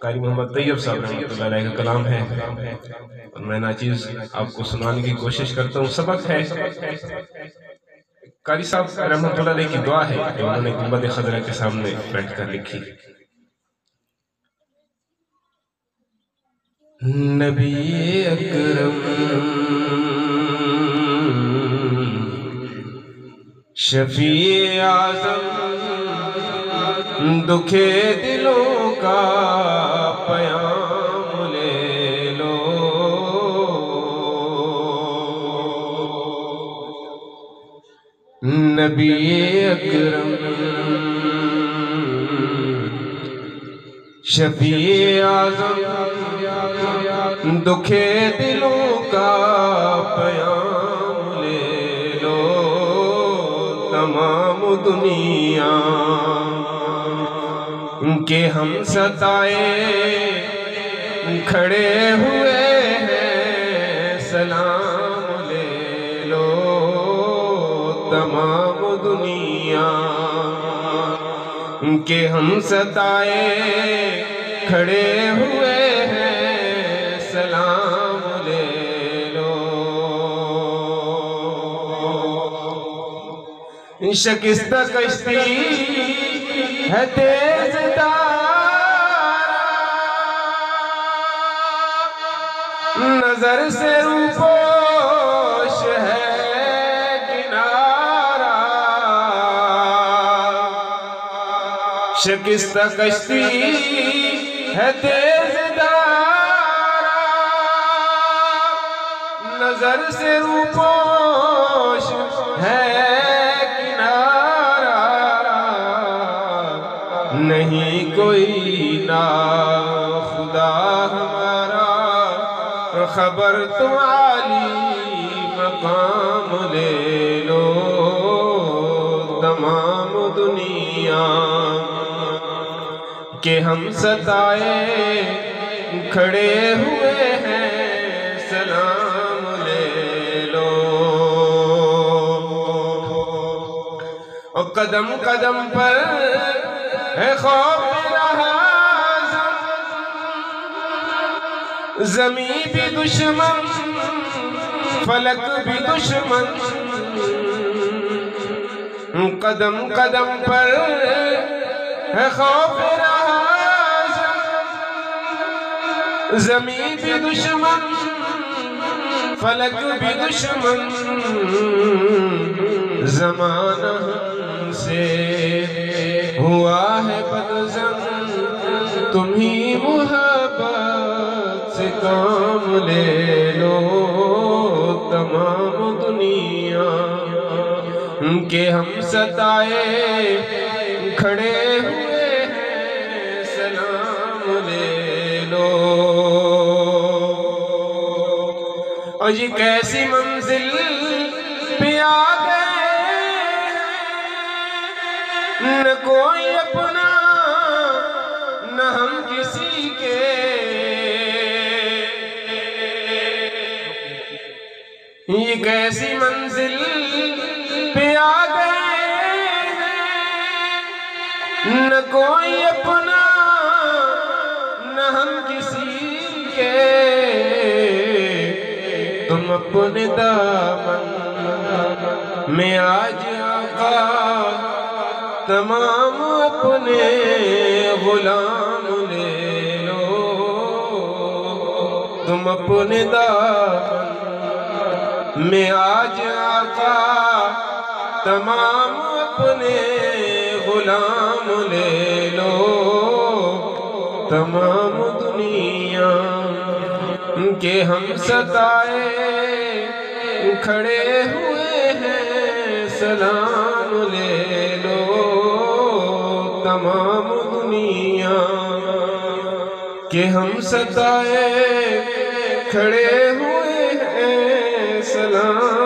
قاری محمد طیب صاحب رحمۃ اللہ علیہ کا کلام ہے اور میں ناچیز آپ کو سنانے کی کوشش کرتا ہوں. سبق ہے قاری صاحب رحمۃ اللہ علیہ کی دعا ہے جو انہوں نے گنبد خضرا کے سامنے بیٹھ کر لکھی. نبی اکرم شفیع اعظم دکھے دلوں کا پیام لے لو. نبی اکرم شفیع اعظم دکھے دلوں کا پیام لے لو. تمام دنیا کہ ہم ستائے کھڑے ہوئے ہیں سلام لے لو. تمام دنیا کہ ہم ستائے کھڑے ہوئے ہیں سلام لے لو. شکستہ کشتی ہے تیز نظر سے روپوش ہے کنارہ. شکستہ کشتی ہے تیز دارہ نظر سے روپوش ہے کنارہ. نہیں کوئی نا خدا ہمارا خبر تم عالی مقام لے لو. تمام دنیا کہ ہم ستائے کھڑے ہوئے ہیں سلام لے لو. اور قدم قدم پر ہے خوف رہا زمین بھی دشمن فلک بھی دشمن. قدم قدم پر ہے خوف رہا زمین بھی دشمن فلک بھی دشمن. زمانہ ہم سے ہوا ہے بدظن تم ہی محبت سے کام لے لو. تمام دنیا کہ ہم ستائے کھڑے ہوئے ہیں سلام لے لو. اور یہ کیسی منزل پہ آ گئے نہ کوئی اپنا نہ ہم کسی کے. یہ کیسی منزل پہ آ گئے نہ کوئی اپنا نہ ہم کسی کے. تم اپنے دامن میں آج آقا تمام اپنے غلام لے لو. تم اپنے دامن میں آج آقا تمام اپنے غلام لے لو. تمام دنیا کہ ہم ستائے کھڑے ہوئے ہیں سلام لے لو. تمام دنیا کہ ہم ستائے کھڑے ہوئے ہیں سلام